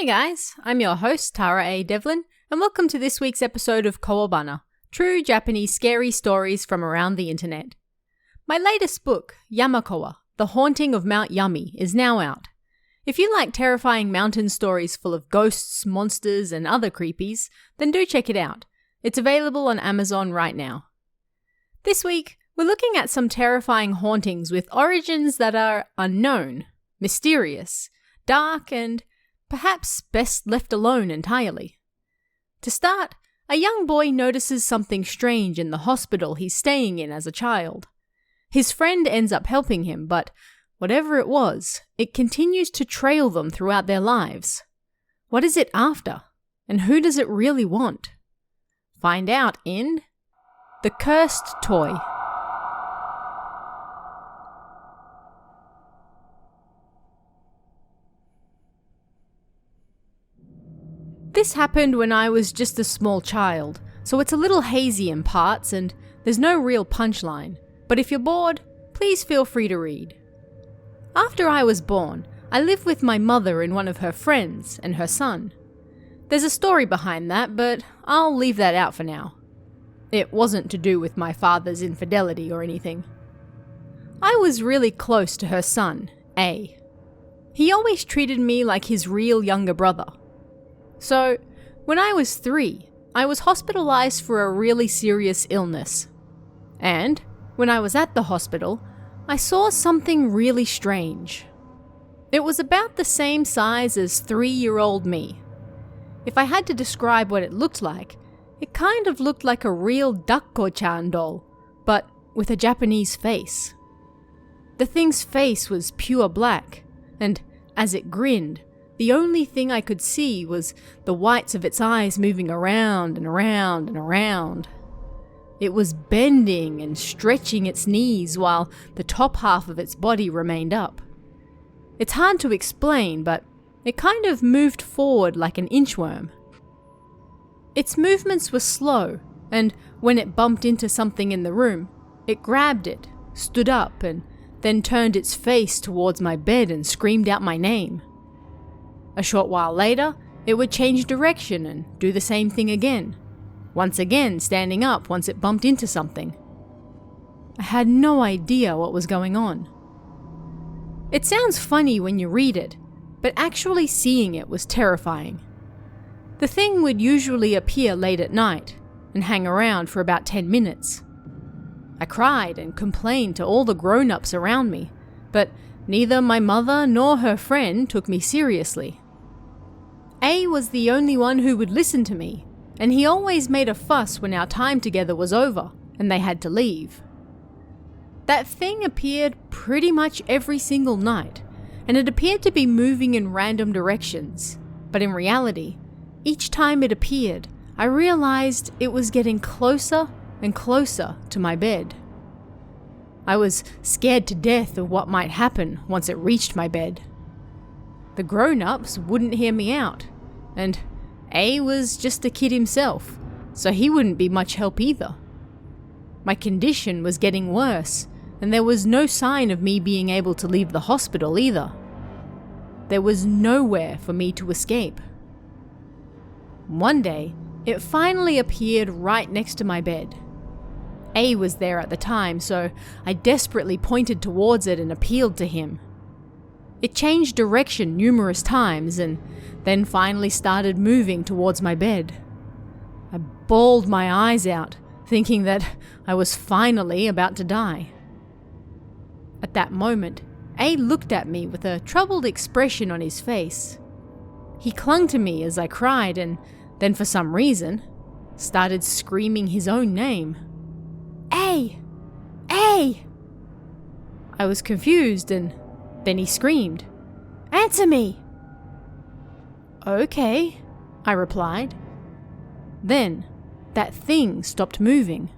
Hey guys, I'm your host Tara A. Devlin, and welcome to this week's episode of Kowabana, true Japanese scary stories from around the internet. My latest book, Yamakowa, The Haunting of Mount Yami, is now out. If you like terrifying mountain stories full of ghosts, monsters, and other creepies, then do check it out. It's available on Amazon right now. This week, we're looking at some terrifying hauntings with origins that are unknown, mysterious, dark, and perhaps best left alone entirely. To start, a young boy notices something strange in the hospital he's staying in as a child. His friend ends up helping him, but whatever it was, it continues to trail them throughout their lives. What is it after? And who does it really want? Find out in The Cursed Toy. This happened when I was just a small child, so it's a little hazy in parts and there's no real punchline, but if you're bored, please feel free to read. After I was born, I lived with my mother and one of her friends and her son. There's a story behind that, but I'll leave that out for now. It wasn't to do with my father's infidelity or anything. I was really close to her son, A. He always treated me like his real younger brother. So, when I was 3, I was hospitalized for a really serious illness. And, when I was at the hospital, I saw something really strange. It was about the same size as 3-year-old me. If I had to describe what it looked like, it kind of looked like a real Dakko-chan doll, but with a Japanese face. The thing's face was pure black, and as it grinned, the only thing I could see was the whites of its eyes moving around and around and around. It was bending and stretching its knees while the top half of its body remained up. It's hard to explain, but it kind of moved forward like an inchworm. Its movements were slow, and when it bumped into something in the room, it grabbed it, stood up, and then turned its face towards my bed and screamed out my name. A short while later, it would change direction and do the same thing again, once again standing up once it bumped into something. I had no idea what was going on. It sounds funny when you read it, but actually seeing it was terrifying. The thing would usually appear late at night and hang around for about 10 minutes. I cried and complained to all the grown-ups around me, but neither my mother nor her friend took me seriously. A was the only one who would listen to me, and he always made a fuss when our time together was over and they had to leave. That thing appeared pretty much every single night, and it appeared to be moving in random directions, but in reality, each time it appeared, I realized it was getting closer and closer to my bed. I was scared to death of what might happen once it reached my bed. The grown-ups wouldn't hear me out, and A was just a kid himself, so he wouldn't be much help either. My condition was getting worse, and there was no sign of me being able to leave the hospital either. There was nowhere for me to escape. One day, it finally appeared right next to my bed. A was there at the time, so I desperately pointed towards it and appealed to him. It changed direction numerous times and then finally started moving towards my bed. I bawled my eyes out, thinking that I was finally about to die. At that moment, A looked at me with a troubled expression on his face. He clung to me as I cried and then for some reason, started screaming his own name. A! A! I was confused and then he screamed, "Answer me!" "Okay," I replied. Then, that thing stopped moving.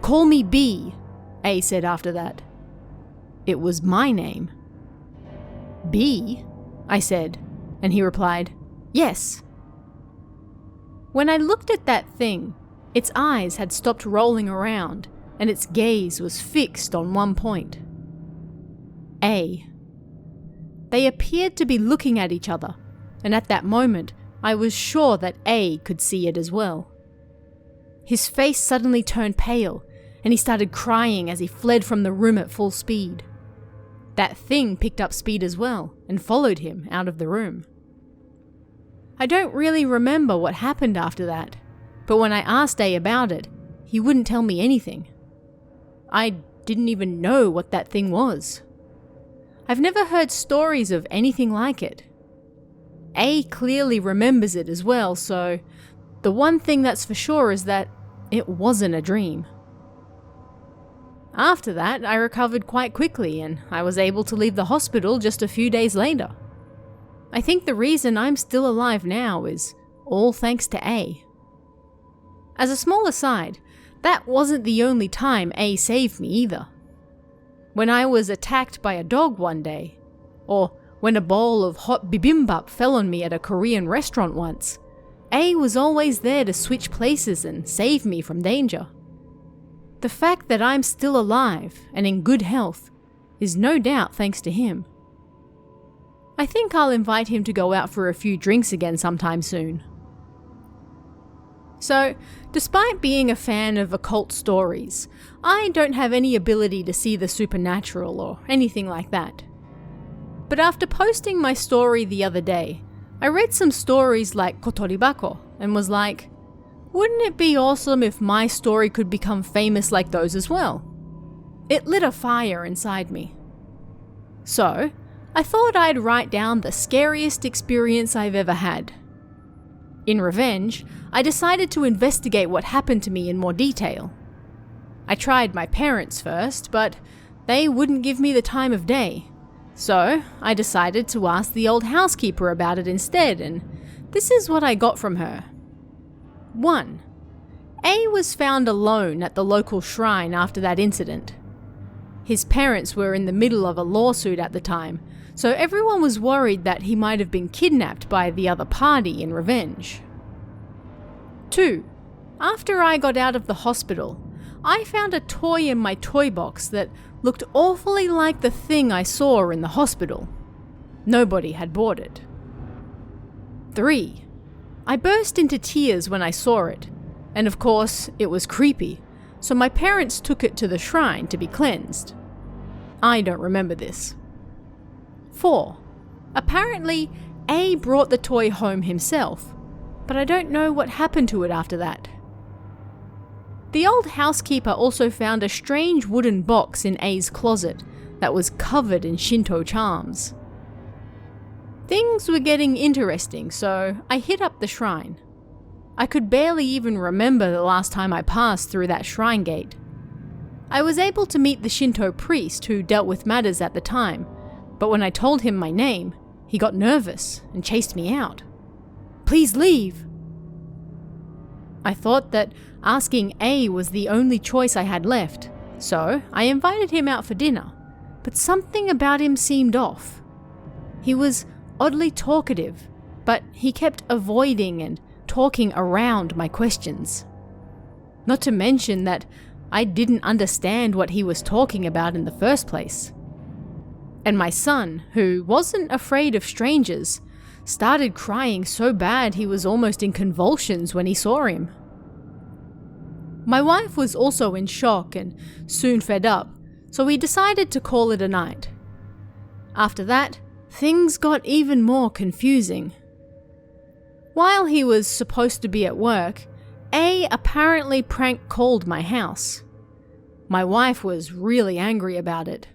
"Call me B," A said after that. It was my name. "B?" I said, and he replied, "Yes." When I looked at that thing, its eyes had stopped rolling around and its gaze was fixed on one point. A. They appeared to be looking at each other, and at that moment, I was sure that A could see it as well. His face suddenly turned pale, and he started crying as he fled from the room at full speed. That thing picked up speed as well, and followed him out of the room. I don't really remember what happened after that, but when I asked A about it, he wouldn't tell me anything. I didn't even know what that thing was. I've never heard stories of anything like it. A clearly remembers it as well, so the one thing that's for sure is that it wasn't a dream. After that, I recovered quite quickly and I was able to leave the hospital just a few days later. I think the reason I'm still alive now is all thanks to A. As a small aside, that wasn't the only time A saved me either. When I was attacked by a dog one day, or when a bowl of hot bibimbap fell on me at a Korean restaurant once, A was always there to switch places and save me from danger. The fact that I'm still alive and in good health is no doubt thanks to him. I think I'll invite him to go out for a few drinks again sometime soon. So, despite being a fan of occult stories, I don't have any ability to see the supernatural or anything like that. But after posting my story the other day, I read some stories like Kotoribako and was like, wouldn't it be awesome if my story could become famous like those as well? It lit a fire inside me. So, I thought I'd write down the scariest experience I've ever had. In revenge, I decided to investigate what happened to me in more detail. I tried my parents first, but they wouldn't give me the time of day. So, I decided to ask the old housekeeper about it instead, and this is what I got from her. 1. A was found alone at the local shrine after that incident. His parents were in the middle of a lawsuit at the time, so everyone was worried that he might have been kidnapped by the other party in revenge. 2. After I got out of the hospital, I found a toy in my toy box that looked awfully like the thing I saw in the hospital. Nobody had bought it. 3. I burst into tears when I saw it, and of course, it was creepy, so my parents took it to the shrine to be cleansed. I don't remember this. 4. Apparently, A brought the toy home himself, but I don't know what happened to it after that. The old housekeeper also found a strange wooden box in A's closet that was covered in Shinto charms. Things were getting interesting, so I hit up the shrine. I could barely even remember the last time I passed through that shrine gate. I was able to meet the Shinto priest who dealt with matters at the time, but when I told him my name, he got nervous and chased me out. Please leave. I thought that asking A was the only choice I had left, so I invited him out for dinner, but something about him seemed off. He was oddly talkative, but he kept avoiding and talking around my questions. Not to mention that I didn't understand what he was talking about in the first place. And my son, who wasn't afraid of strangers, started crying so bad he was almost in convulsions when he saw him. My wife was also in shock and soon fed up, so we decided to call it a night. After that, things got even more confusing. While he was supposed to be at work, A apparently prank called my house. My wife was really angry about it.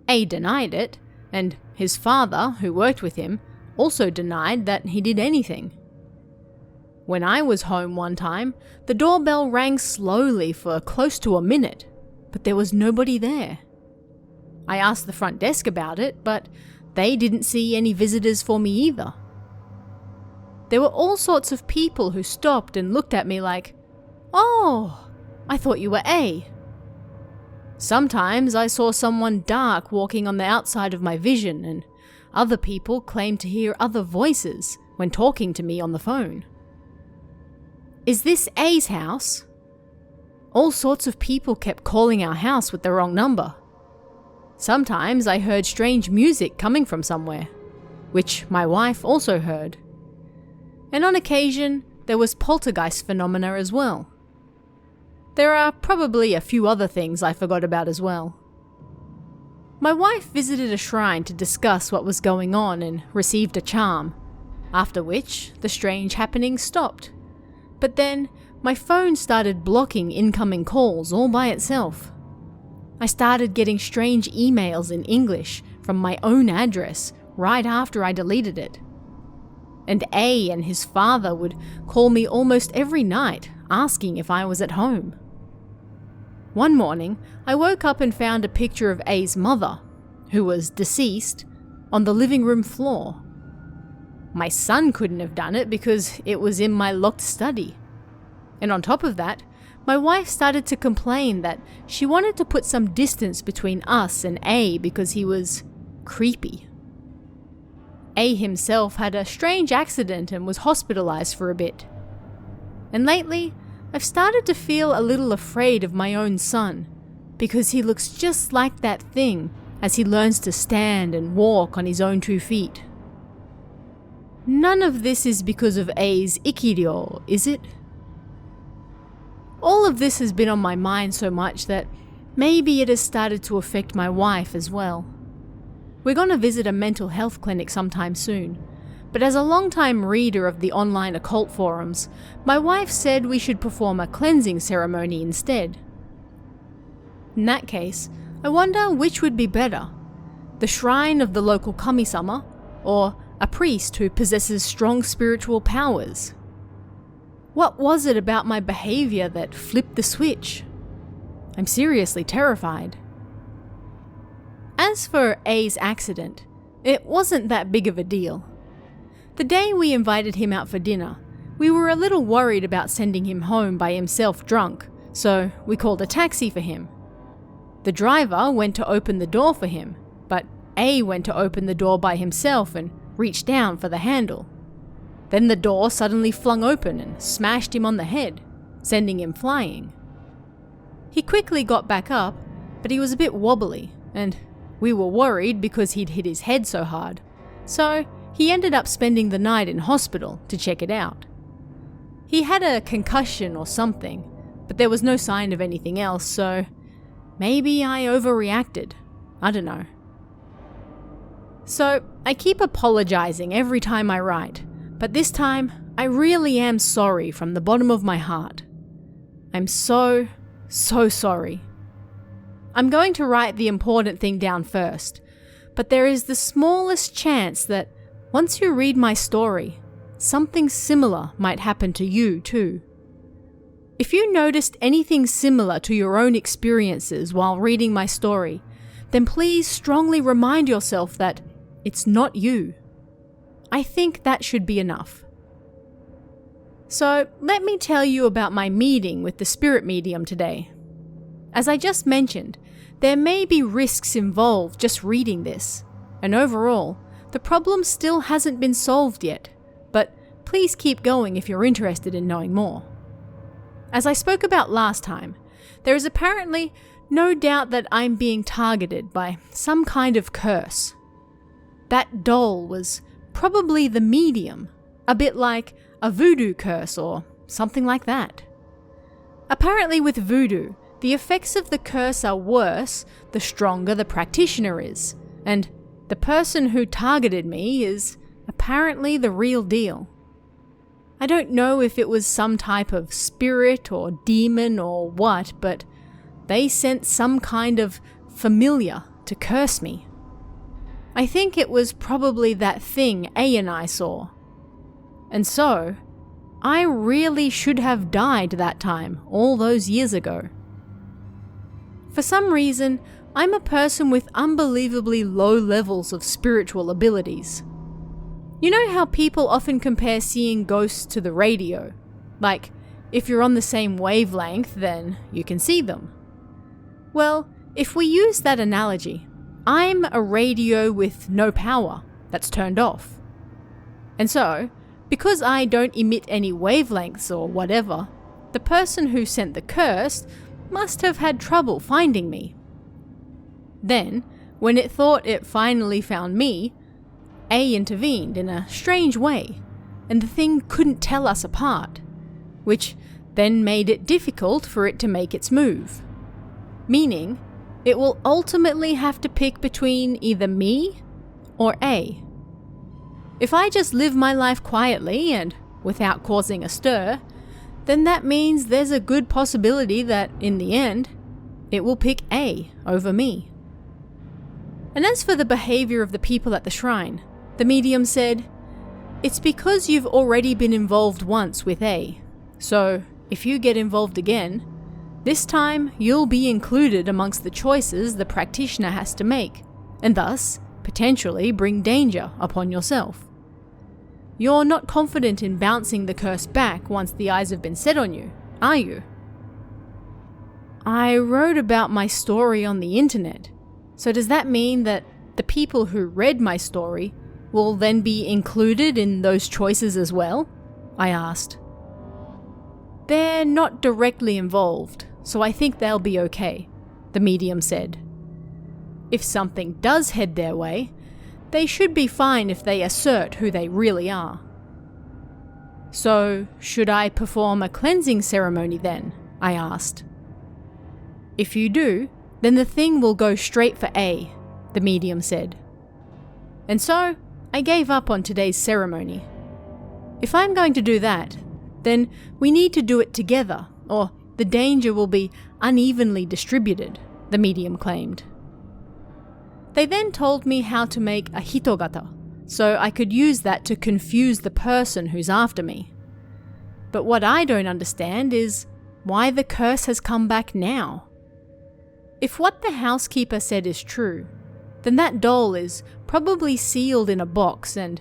A denied it, and his father, who worked with him, also denied that he did anything. When I was home one time, the doorbell rang slowly for close to a minute, but there was nobody there. I asked the front desk about it, but they didn't see any visitors for me either. There were all sorts of people who stopped and looked at me like, "Oh, I thought you were A." Sometimes I saw someone dark walking on the outside of my vision, and other people claimed to hear other voices when talking to me on the phone. Is this A's house? All sorts of people kept calling our house with the wrong number. Sometimes I heard strange music coming from somewhere. which my wife also heard. And on occasion, there was poltergeist phenomena as well. There are probably a few other things I forgot about as well. My wife visited a shrine to discuss what was going on and received a charm, after which the strange happenings stopped. But then, my phone started blocking incoming calls all by itself. I started getting strange emails in English from my own address right after I deleted it. And A and his father would call me almost every night asking if I was at home. One morning, I woke up and found a picture of A's mother, who was deceased, on the living room floor. My son couldn't have done it because it was in my locked study. And on top of that, my wife started to complain that she wanted to put some distance between us and A because he was creepy. A himself had a strange accident and was hospitalized for a bit. And lately, I've started to feel a little afraid of my own son because he looks just like that thing as he learns to stand and walk on his own 2 feet. None of this is because of A's Ikkiryo, is it? All of this has been on my mind so much that maybe it has started to affect my wife as well. We're going to visit a mental health clinic sometime soon, but as a long-time reader of the online occult forums, my wife said we should perform a cleansing ceremony instead. In that case, I wonder which would be better, the shrine of the local kami-sama, or a priest who possesses strong spiritual powers. What was it about my behavior that flipped the switch? I'm seriously terrified. As for A's accident, it wasn't that big of a deal. The day we invited him out for dinner, we were a little worried about sending him home by himself drunk, so we called a taxi for him. The driver went to open the door for him, but A went to open the door by himself and reached down for the handle. Then the door suddenly flung open and smashed him on the head, sending him flying. He quickly got back up, but he was a bit wobbly, and we were worried because he'd hit his head so hard, so he ended up spending the night in hospital to check it out. He had a concussion or something, but there was no sign of anything else, so maybe I overreacted. I don't know. So I keep apologizing every time I write, but this time I really am sorry from the bottom of my heart. I'm so sorry. I'm going to write the important thing down first, but there is the smallest chance that once you read my story, something similar might happen to you too. If you noticed anything similar to your own experiences while reading my story, then please strongly remind yourself that it's not you. I think that should be enough. So let me tell you about my meeting with the spirit medium today. As I just mentioned, there may be risks involved just reading this, and overall, the problem still hasn't been solved yet, but please keep going if you're interested in knowing more. As I spoke about last time, there is apparently no doubt that I'm being targeted by some kind of curse. That doll was probably the medium, a bit like a voodoo curse or something like that. Apparently with voodoo, the effects of the curse are worse the stronger the practitioner is, and the person who targeted me is apparently the real deal. I don't know if it was some type of spirit or demon or what, but they sent some kind of familiar to curse me. I think it was probably that thing A and I saw. And so, I really should have died that time, all those years ago. For some reason, I'm a person with unbelievably low levels of spiritual abilities. You know how people often compare seeing ghosts to the radio? Like, if you're on the same wavelength, then you can see them. Well, if we use that analogy, I'm a radio with no power that's turned off. And so, because I don't emit any wavelengths or whatever, the person who sent the curse must have had trouble finding me. Then, when it thought it finally found me, A intervened in a strange way, and the thing couldn't tell us apart, which then made it difficult for it to make its move. Meaning, it will ultimately have to pick between either me or A. If I just live my life quietly and without causing a stir, then that means there's a good possibility that, in the end, it will pick A over me. And as for the behavior of the people at the shrine, the medium said, "It's because you've already been involved once with A, so if you get involved again, this time you'll be included amongst the choices the practitioner has to make, and thus potentially bring danger upon yourself. You're not confident in bouncing the curse back once the eyes have been set on you, are you?" I wrote about my story on the internet, so does that mean that the people who read my story will then be included in those choices as well? I asked. "They're not directly involved, so I think they'll be okay," the medium said. "If something does head their way, they should be fine if they assert who they really are." "So, should I perform a cleansing ceremony then?" I asked. "If you do, then the thing will go straight for A," the medium said. And so, I gave up on today's ceremony. If I'm going to do that, then we need to do it together, or the danger will be unevenly distributed, the medium claimed. They then told me how to make a hitogata, so I could use that to confuse the person who's after me. But what I don't understand is why the curse has come back now. If what the housekeeper said is true, then that doll is probably sealed in a box, and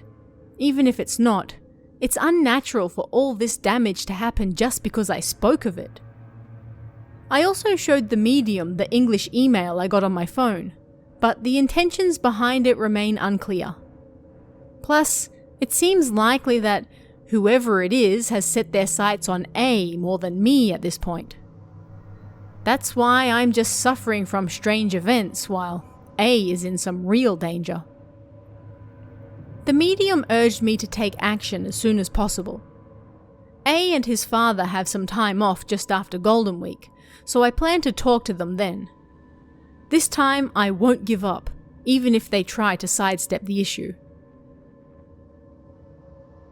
even if it's not, it's unnatural for all this damage to happen just because I spoke of it. I also showed the medium the English email I got on my phone, but the intentions behind it remain unclear. Plus, it seems likely that whoever it is has set their sights on A more than me at this point. That's why I'm just suffering from strange events while A is in some real danger. The medium urged me to take action as soon as possible. A and his father have some time off just after Golden Week, so I plan to talk to them then. This time I won't give up, even if they try to sidestep the issue.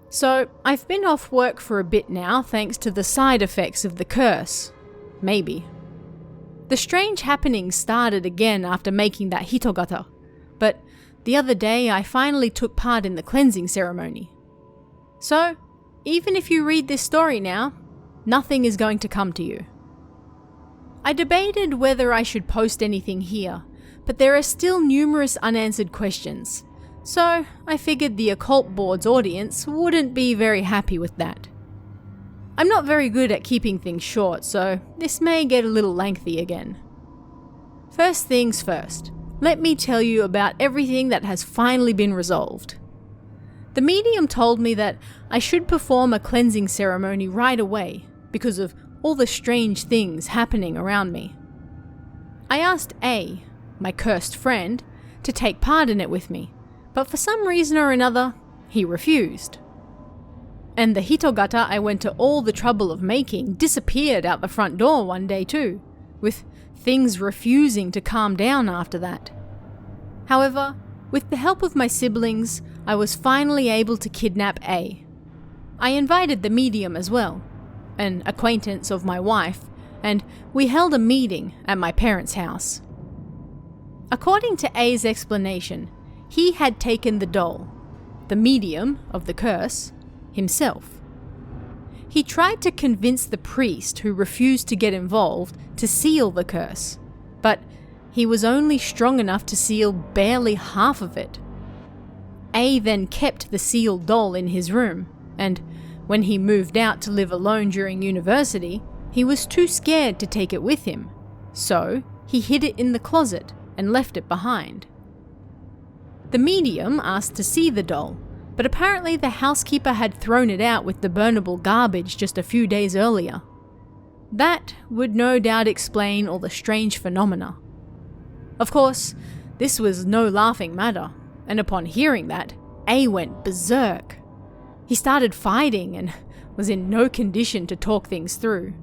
So, I've been off work for a bit now thanks to the side effects of the curse. Maybe. The strange happenings started again after making that hitogata, but the other day I finally took part in the cleansing ceremony. So, even if you read this story now, nothing is going to come to you. I debated whether I should post anything here, but there are still numerous unanswered questions, so I figured the Occult Board's audience wouldn't be very happy with that. I'm not very good at keeping things short, so this may get a little lengthy again. First things first, let me tell you about everything that has finally been resolved. The medium told me that I should perform a cleansing ceremony right away because of all the strange things happening around me. I asked A, my cursed friend, to take part in it with me, but for some reason or another, he refused. And the hitogata I went to all the trouble of making disappeared out the front door one day too, with things refusing to calm down after that. However, with the help of my siblings, I was finally able to kidnap A. I invited the medium as well, an acquaintance of my wife, and we held a meeting at my parents' house. According to A's explanation, he had taken the doll, the medium of the curse, himself. He tried to convince the priest who refused to get involved to seal the curse, but he was only strong enough to seal barely half of it. A then kept the sealed doll in his room, and when he moved out to live alone during university, he was too scared to take it with him, so he hid it in the closet and left it behind. The medium asked to see the doll, but apparently the housekeeper had thrown it out with the burnable garbage just a few days earlier. That would no doubt explain all the strange phenomena. Of course, this was no laughing matter, and upon hearing that, A went berserk. He started fighting and was in no condition to talk things through.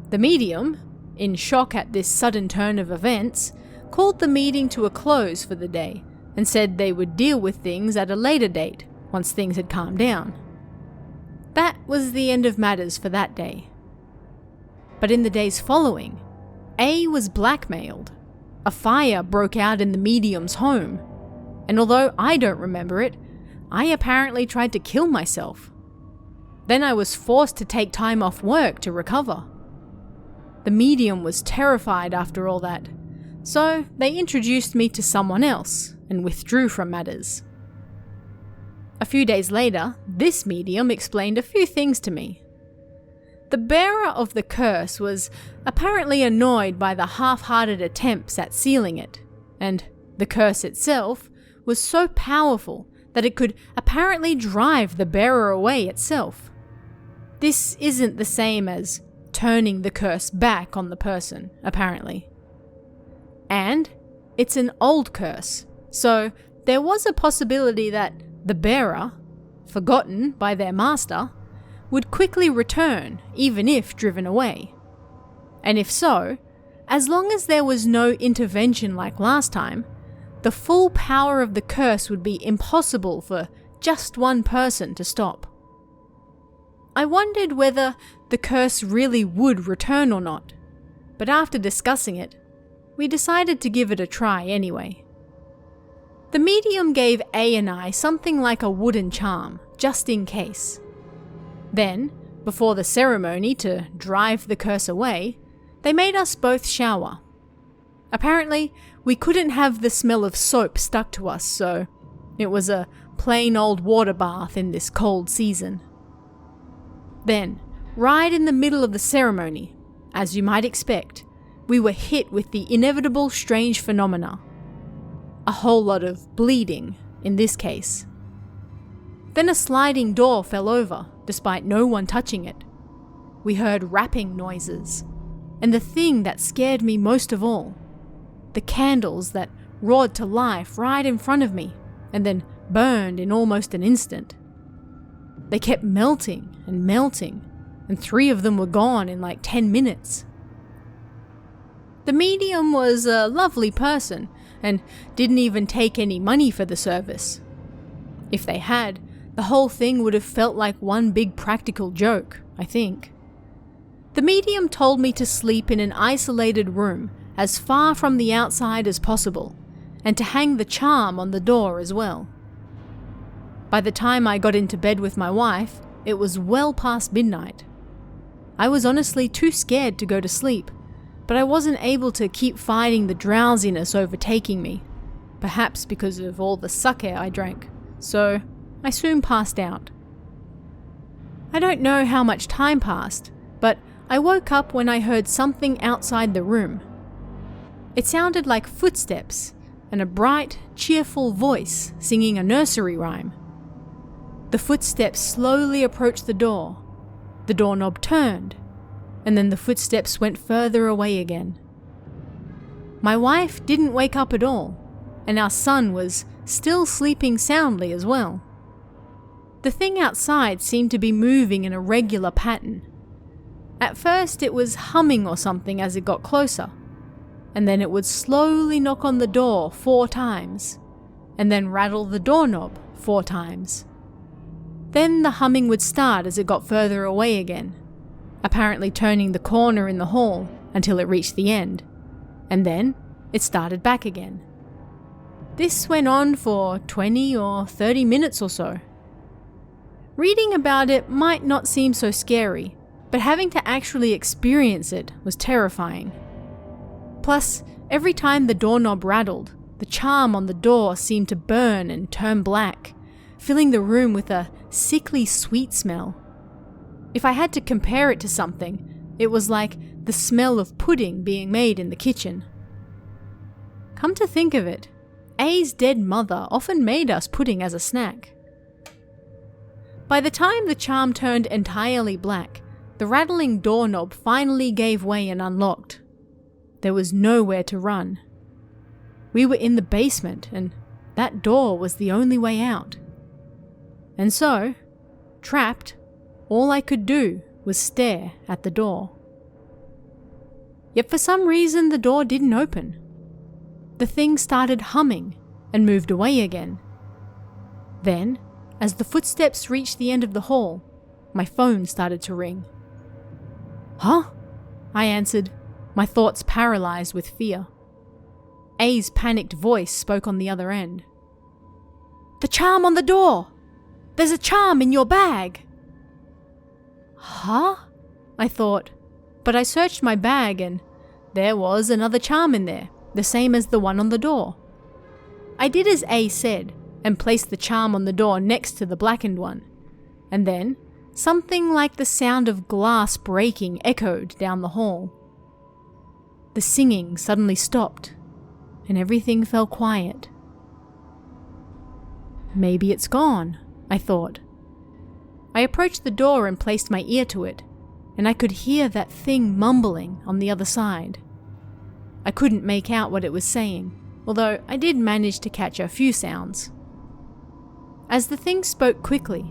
The medium, in shock at this sudden turn of events, called the meeting to a close for the day and said they would deal with things at a later date once things had calmed down. That was the end of matters for that day. But in the days following, A was blackmailed. A fire broke out in the medium's home, and although I don't remember it, I apparently tried to kill myself. Then I was forced to take time off work to recover. The medium was terrified after all that, so they introduced me to someone else and withdrew from matters. A few days later, this medium explained a few things to me. The bearer of the curse was apparently annoyed by the half-hearted attempts at sealing it, and the curse itself was so powerful that it could apparently drive the bearer away itself. This isn't the same as turning the curse back on the person, apparently. And it's an old curse, so there was a possibility that the bearer, forgotten by their master, would quickly return even if driven away. And if so, as long as there was no intervention like last time, the full power of the curse would be impossible for just one person to stop. I wondered whether the curse really would return or not, but after discussing it, we decided to give it a try anyway. The medium gave A and I something like a wooden charm, just in case. Then, before the ceremony to drive the curse away, they made us both shower. Apparently, we couldn't have the smell of soap stuck to us, so it was a plain old water bath in this cold season. Then, right in the middle of the ceremony, as you might expect, we were hit with the inevitable strange phenomena. A whole lot of bleeding, in this case. Then a sliding door fell over, despite no one touching it. We heard rapping noises, and the thing that scared me most of all, the candles that roared to life right in front of me, and then burned in almost an instant. They kept melting, and 3 of them were gone in like 10 minutes. The medium was a lovely person, and didn't even take any money for the service. If they had, the whole thing would have felt like one big practical joke, I think. The medium told me to sleep in an isolated room as far from the outside as possible, and to hang the charm on the door as well. By the time I got into bed with my wife, it was well past midnight. I was honestly too scared to go to sleep, but I wasn't able to keep fighting the drowsiness overtaking me, perhaps because of all the sake I drank, so I soon passed out. I don't know how much time passed, but I woke up when I heard something outside the room. It sounded like footsteps and a bright, cheerful voice singing a nursery rhyme. The footsteps slowly approached the door. The doorknob turned, and then the footsteps went further away again. My wife didn't wake up at all, and our son was still sleeping soundly as well. The thing outside seemed to be moving in a regular pattern. At first it was humming or something as it got closer, and then it would slowly knock on the door 4 times, and then rattle the doorknob 4 times. Then the humming would start as it got further away again, apparently turning the corner in the hall until it reached the end, and then it started back again. This went on for 20 or 30 minutes or so. Reading about it might not seem so scary, but having to actually experience it was terrifying. Plus, every time the doorknob rattled, the charm on the door seemed to burn and turn black, filling the room with a sickly sweet smell. If I had to compare it to something, it was like the smell of pudding being made in the kitchen. Come to think of it, A's dead mother often made us pudding as a snack. By the time the charm turned entirely black, the rattling doorknob finally gave way and unlocked. There was nowhere to run. We were in the basement, and that door was the only way out. And so, trapped, all I could do was stare at the door. Yet for some reason the door didn't open. The thing started humming and moved away again. Then, as the footsteps reached the end of the hall, my phone started to ring. "Huh?" I answered, my thoughts paralyzed with fear. A's panicked voice spoke on the other end. "The charm on the door! There's a charm in your bag!" Huh? I thought, but I searched my bag and there was another charm in there, the same as the one on the door. I did as A said and placed the charm on the door next to the blackened one, and then something like the sound of glass breaking echoed down the hall. The singing suddenly stopped, and everything fell quiet. Maybe it's gone, I thought. I approached the door and placed my ear to it, and I could hear that thing mumbling on the other side. I couldn't make out what it was saying, although I did manage to catch a few sounds. As the thing spoke quickly,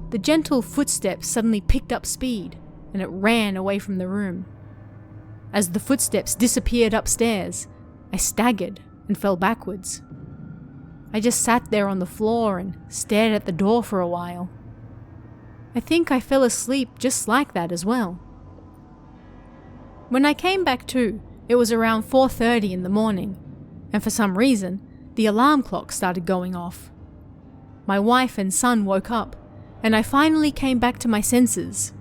the gentle footsteps suddenly picked up speed, and it ran away from the room. As the footsteps disappeared upstairs, I staggered and fell backwards. I just sat there on the floor and stared at the door for a while. I think I fell asleep just like that as well. When I came back to, it was around 4:30 in the morning, and for some reason, the alarm clock started going off. My wife and son woke up, and I finally came back to my senses.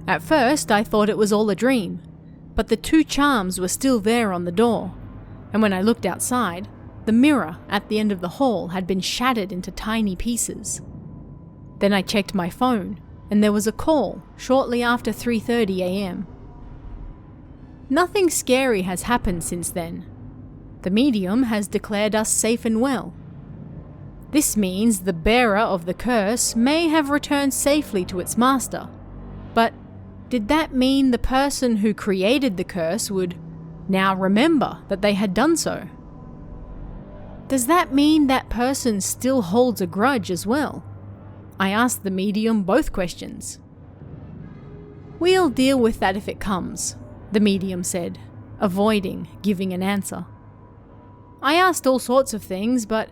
At first, I thought it was all a dream, but the two charms were still there on the door, and when I looked outside, the mirror at the end of the hall had been shattered into tiny pieces. Then I checked my phone, and there was a call shortly after 3:30 a.m. Nothing scary has happened since then. The medium has declared us safe and well. This means the bearer of the curse may have returned safely to its master. But did that mean the person who created the curse would now remember that they had done so? Does that mean that person still holds a grudge as well? I asked the medium both questions. "We'll deal with that if it comes," the medium said, avoiding giving an answer. I asked all sorts of things, but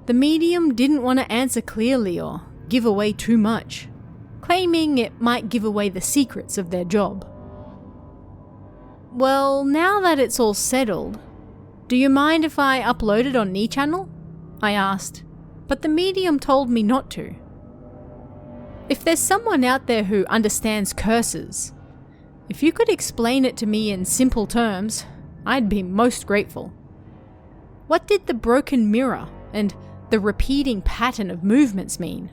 the medium didn't want to answer clearly or give away too much, claiming it might give away the secrets of their job. "Well, now that it's all settled, do you mind if I upload it on NeChannel?" I asked, but the medium told me not to. If there's someone out there who understands curses, if you could explain it to me in simple terms, I'd be most grateful. What did the broken mirror and the repeating pattern of movements mean?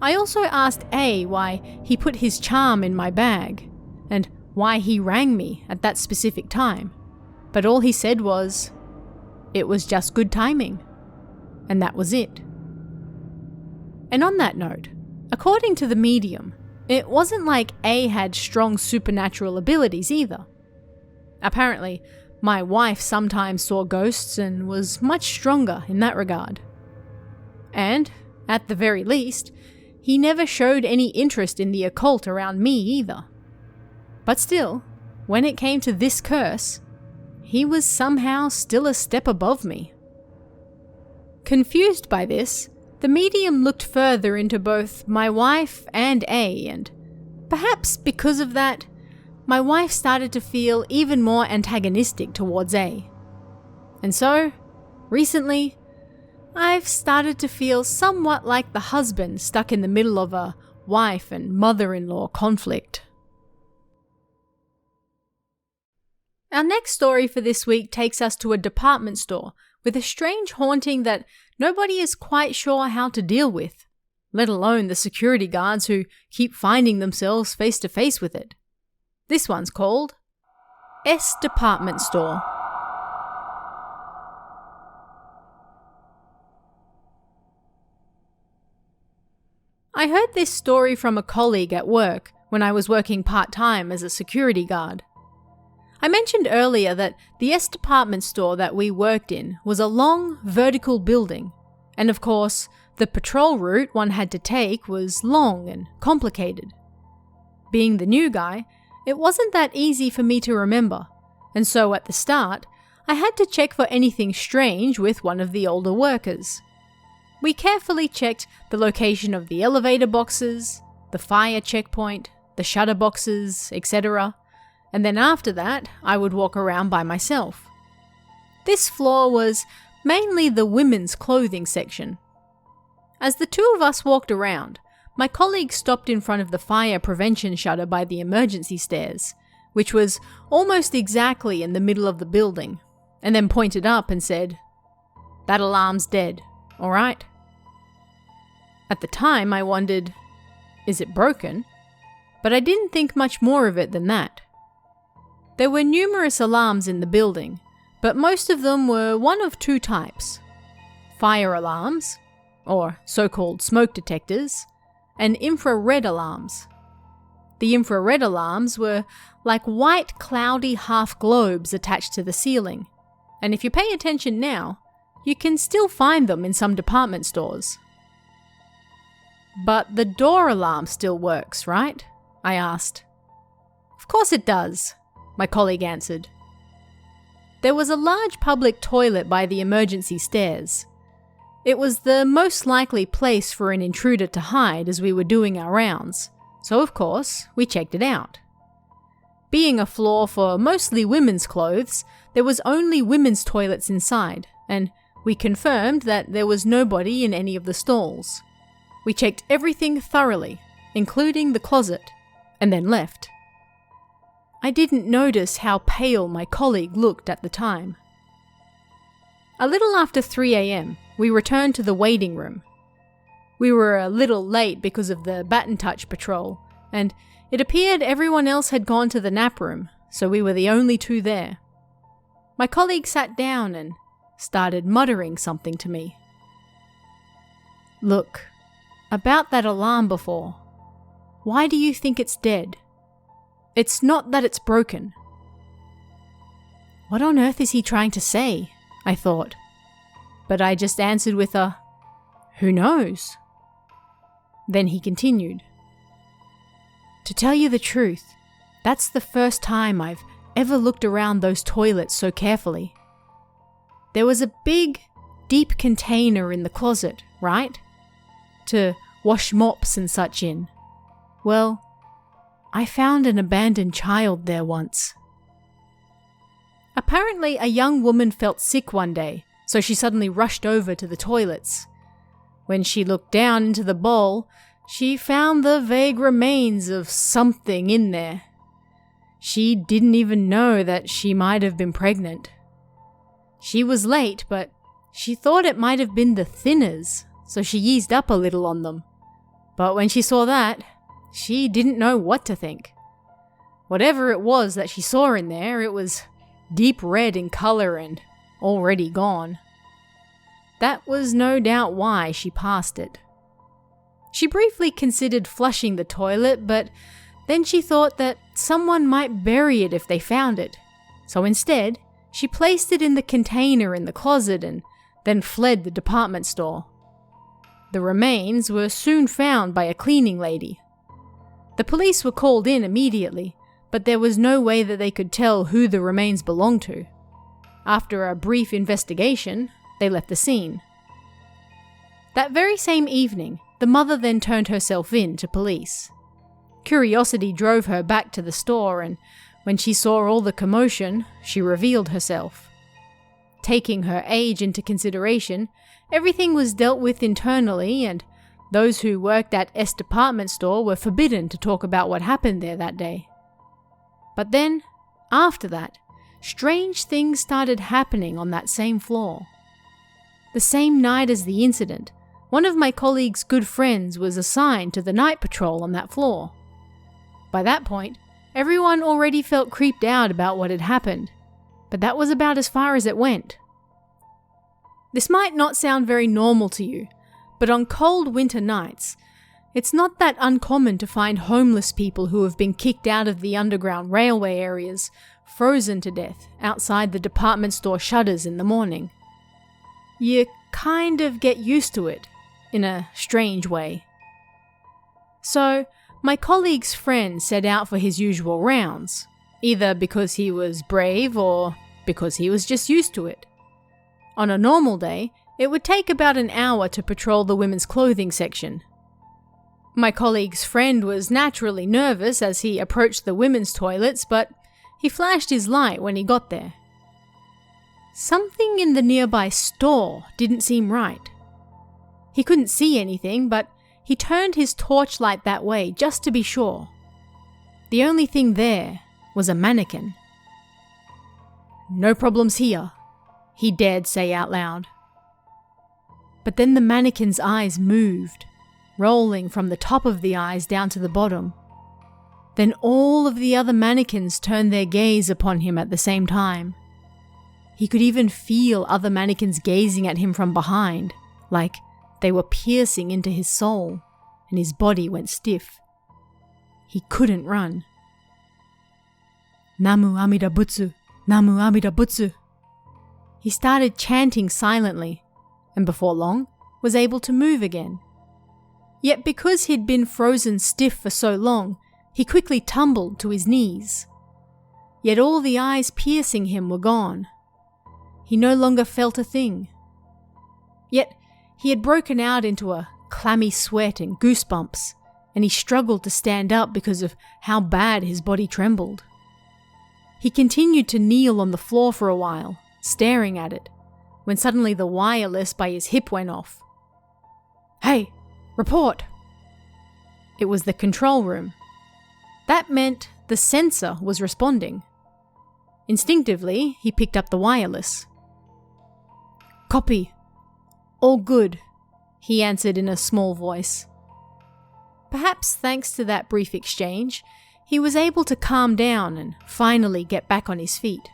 I also asked A why he put his charm in my bag, and why he rang me at that specific time, but all he said was, it was just good timing, and that was it. And on that note, according to the medium, it wasn't like A had strong supernatural abilities either. Apparently, my wife sometimes saw ghosts and was much stronger in that regard. And, at the very least, he never showed any interest in the occult around me either. But still, when it came to this curse, he was somehow still a step above me. Confused by this, the medium looked further into both my wife and A, and perhaps because of that, my wife started to feel even more antagonistic towards A. And so, recently, I've started to feel somewhat like the husband stuck in the middle of a wife and mother-in-law conflict. Our next story for this week takes us to a department store with a strange haunting that nobody is quite sure how to deal with, let alone the security guards who keep finding themselves face to face with it. This one's called S Department Store. I heard this story from a colleague at work when I was working part-time as a security guard. I mentioned earlier that the S department store that we worked in was a long, vertical building, and of course, the patrol route one had to take was long and complicated. Being the new guy, it wasn't that easy for me to remember, and so at the start, I had to check for anything strange with one of the older workers. We carefully checked the location of the elevator boxes, the fire checkpoint, the shutter boxes, etc., and then after that, I would walk around by myself. This floor was mainly the women's clothing section. As the two of us walked around, my colleague stopped in front of the fire prevention shutter by the emergency stairs, which was almost exactly in the middle of the building, and then pointed up and said, "That alarm's dead, all right?" At the time, I wondered, is it broken? But I didn't think much more of it than that. There were numerous alarms in the building, but most of them were one of two types: fire alarms, or so-called smoke detectors, and infrared alarms. The infrared alarms were like white, cloudy half globes attached to the ceiling, and if you pay attention now, you can still find them in some department stores. "But the door alarm still works, right?" I asked. "Of course it does," my colleague answered. There was a large public toilet by the emergency stairs. It was the most likely place for an intruder to hide as we were doing our rounds, so of course, we checked it out. Being a floor for mostly women's clothes, there was only women's toilets inside, and we confirmed that there was nobody in any of the stalls. We checked everything thoroughly, including the closet, and then left. I didn't notice how pale my colleague looked at the time. A little after 3 a.m., we returned to the waiting room. We were a little late because of the Baton Touch patrol, and it appeared everyone else had gone to the nap room, so we were the only two there. My colleague sat down and started muttering something to me. "Look, about that alarm before. Why do you think it's dead? It's not that it's broken." What on earth is he trying to say? I thought. But I just answered with a, "Who knows?" Then he continued. "To tell you the truth, that's the first time I've ever looked around those toilets so carefully. There was a big, deep container in the closet, right? To wash mops and such in. Well, I found an abandoned child there once." Apparently, a young woman felt sick one day, so she suddenly rushed over to the toilets. When she looked down into the bowl, she found the vague remains of something in there. She didn't even know that she might have been pregnant. She was late, but she thought it might have been the thinners, so she eased up a little on them. But when she saw that, she didn't know what to think. Whatever it was that she saw in there, it was deep red in color and already gone. That was no doubt why she passed it. She briefly considered flushing the toilet, but then she thought that someone might bury it if they found it. So instead, she placed it in the container in the closet and then fled the department store. The remains were soon found by a cleaning lady. The police were called in immediately, but there was no way that they could tell who the remains belonged to. After a brief investigation, they left the scene. That very same evening, the mother then turned herself in to police. Curiosity drove her back to the store, and when she saw all the commotion, she revealed herself. Taking her age into consideration, everything was dealt with internally, and those who worked at S department store were forbidden to talk about what happened there that day. But then, after that, strange things started happening on that same floor. The same night as the incident, one of my colleague's good friends was assigned to the night patrol on that floor. By that point, everyone already felt creeped out about what had happened, but that was about as far as it went. This might not sound very normal to you, but on cold winter nights, it's not that uncommon to find homeless people who have been kicked out of the underground railway areas frozen to death outside the department store shutters in the morning. You kind of get used to it, in a strange way. So, my colleague's friend set out for his usual rounds, either because he was brave or because he was just used to it. On a normal day, it would take about an hour to patrol the women's clothing section. My colleague's friend was naturally nervous as he approached the women's toilets, but he flashed his light when he got there. Something in the nearby store didn't seem right. He couldn't see anything, but he turned his torchlight that way just to be sure. The only thing there was a mannequin. "No problems here," he dared say out loud. But then the mannequin's eyes moved, rolling from the top of the eyes down to the bottom. Then all of the other mannequins turned their gaze upon him at the same time. He could even feel other mannequins gazing at him from behind, like they were piercing into his soul, and his body went stiff. He couldn't run. "Namu Amida Butsu, Namu Amida Butsu." He started chanting silently, and before long was able to move again. Yet because he'd been frozen stiff for so long, he quickly tumbled to his knees. Yet all the eyes piercing him were gone. He no longer felt a thing. Yet he had broken out into a clammy sweat and goosebumps, and he struggled to stand up because of how bad his body trembled. He continued to kneel on the floor for a while, staring at it, when suddenly the wireless by his hip went off. "Hey, report!" It was the control room. That meant the sensor was responding. Instinctively, he picked up the wireless. "Copy. All good," he answered in a small voice. Perhaps thanks to that brief exchange, he was able to calm down and finally get back on his feet.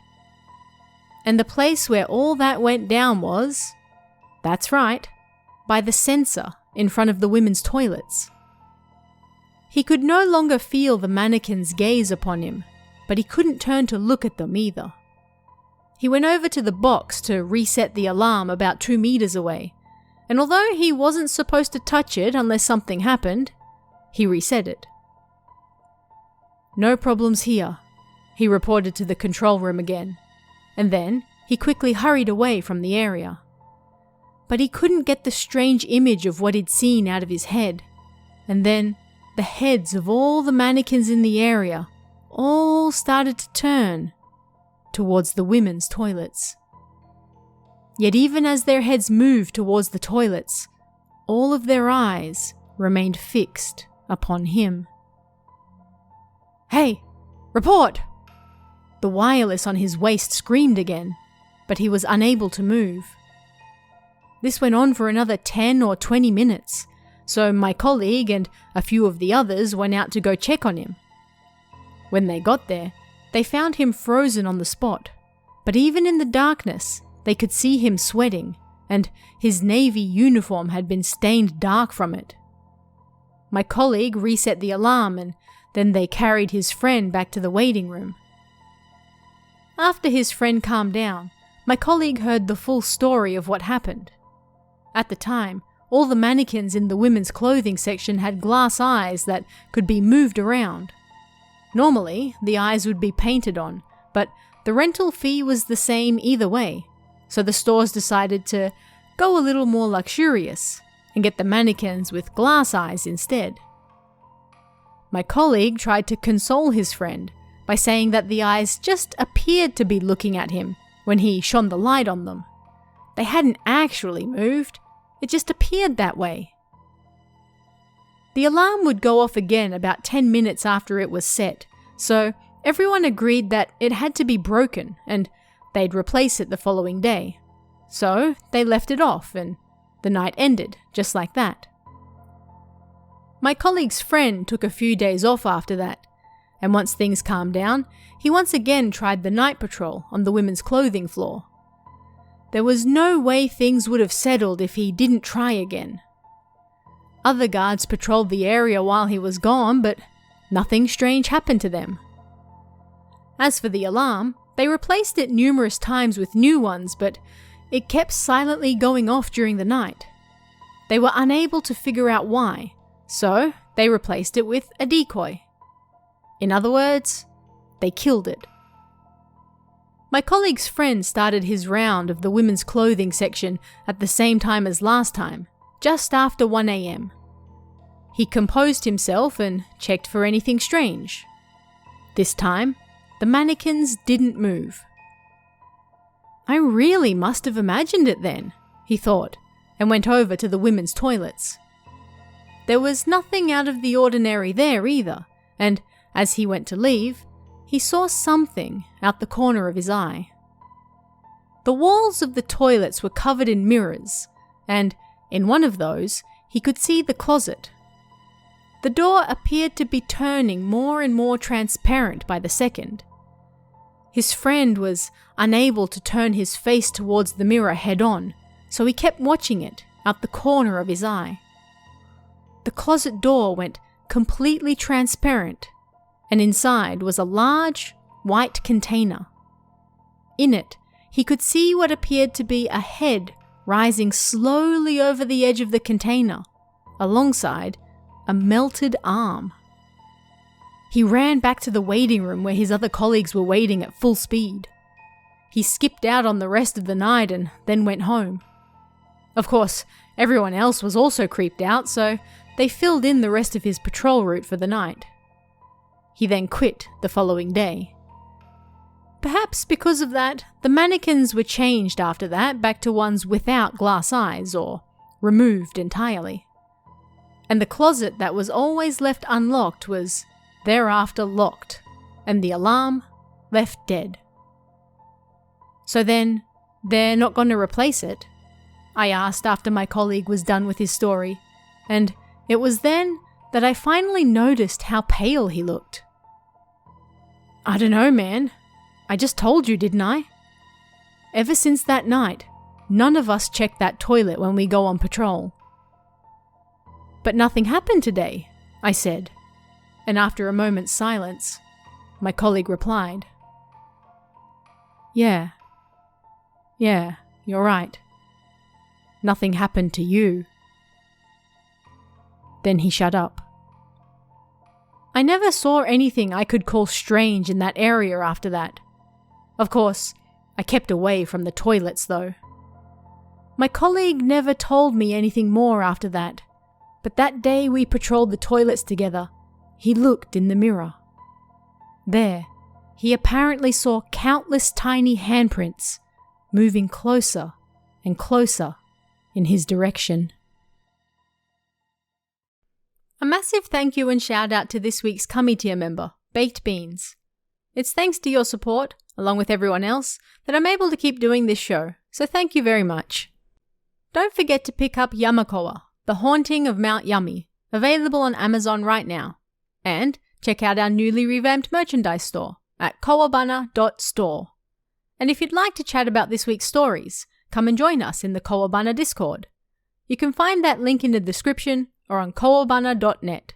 And the place where all that went down was, that's right, by the sensor in front of the women's toilets. He could no longer feel the mannequins' gaze upon him, but he couldn't turn to look at them either. He went over to the box to reset the alarm about 2 meters away, and although he wasn't supposed to touch it unless something happened, he reset it. "No problems here," he reported to the control room again, and then he quickly hurried away from the area. But he couldn't get the strange image of what he'd seen out of his head, and then the heads of all the mannequins in the area all started to turn towards the women's toilets. Yet even as their heads moved towards the toilets, all of their eyes remained fixed upon him. "Hey, report!" The wireless on his waist screamed again, but he was unable to move. This went on for another 10 or 20 minutes, so my colleague and a few of the others went out to go check on him. When they got there, they found him frozen on the spot, but even in the darkness, they could see him sweating, and his navy uniform had been stained dark from it. My colleague reset the alarm, and then they carried his friend back to the waiting room. After his friend calmed down, my colleague heard the full story of what happened. At the time, all the mannequins in the women's clothing section had glass eyes that could be moved around. Normally, the eyes would be painted on, but the rental fee was the same either way, so the stores decided to go a little more luxurious and get the mannequins with glass eyes instead. My colleague tried to console his friend by saying that the eyes just appeared to be looking at him when he shone the light on them. They hadn't actually moved, it just appeared that way. The alarm would go off again about 10 minutes after it was set, so everyone agreed that it had to be broken and they'd replace it the following day. So they left it off and the night ended just like that. My colleague's friend took a few days off after that, and once things calmed down, he once again tried the night patrol on the women's clothing floor. There was no way things would have settled if he didn't try again. Other guards patrolled the area while he was gone, but nothing strange happened to them. As for the alarm, they replaced it numerous times with new ones, but it kept silently going off during the night. They were unable to figure out why, so they replaced it with a decoy. In other words, they killed it. My colleague's friend started his round of the women's clothing section at the same time as last time, just after 1 a.m. He composed himself and checked for anything strange. This time, the mannequins didn't move. I really must have imagined it then, he thought, and went over to the women's toilets. There was nothing out of the ordinary there either, and as he went to leave, he saw something out the corner of his eye. The walls of the toilets were covered in mirrors, and in one of those, he could see the closet. The door appeared to be turning more and more transparent by the second. His friend was unable to turn his face towards the mirror head-on, so he kept watching it out the corner of his eye. The closet door went completely transparent, and inside was a large, white container. In it, he could see what appeared to be a head rising slowly over the edge of the container, alongside a melted arm. He ran back to the waiting room where his other colleagues were waiting at full speed. He skipped out on the rest of the night and then went home. Of course, everyone else was also creeped out, so they filled in the rest of his patrol route for the night. He then quit the following day. Perhaps because of that, the mannequins were changed after that back to ones without glass eyes or removed entirely. And the closet that was always left unlocked was thereafter locked, and the alarm left dead. So then, they're not going to replace it? I asked after my colleague was done with his story, and it was then that I finally noticed how pale he looked. I don't know, man. I just told you, didn't I? Ever since that night, none of us check that toilet when we go on patrol. But nothing happened today, I said, and after a moment's silence, my colleague replied, Yeah, you're right. Nothing happened to you. Then he shut up. I never saw anything I could call strange in that area after that. Of course, I kept away from the toilets though. My colleague never told me anything more after that, but that day we patrolled the toilets together, he looked in the mirror. There, he apparently saw countless tiny handprints moving closer and closer in his direction. A massive thank you and shout out to this week's Cummy Tier member, Baked Beans. It's thanks to your support, along with everyone else, that I'm able to keep doing this show, so thank you very much. Don't forget to pick up Yamakoa, The Haunting of Mount Yummy, available on Amazon right now. And check out our newly revamped merchandise store at kowabana.store. And if you'd like to chat about this week's stories, come and join us in the Kowabana Discord. You can find that link in the description or on kowabana.net.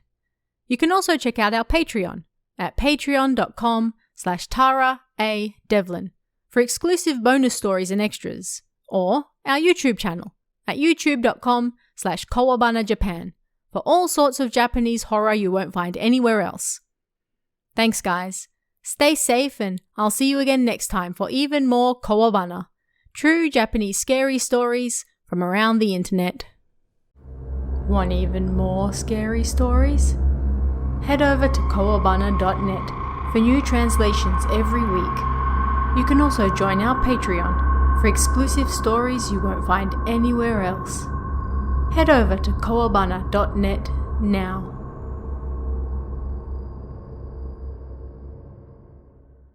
You can also check out our Patreon at patreon.com/TaraADevlin for exclusive bonus stories and extras, or our YouTube channel at youtube.com/KowabanaJapan for all sorts of Japanese horror you won't find anywhere else. Thanks guys. Stay safe and I'll see you again next time for even more Kowabana, true Japanese scary stories from around the internet. Want even more scary stories? Head over to kowabana.net for new translations every week. You can also join our Patreon for exclusive stories you won't find anywhere else. Head over to kowabana.net now.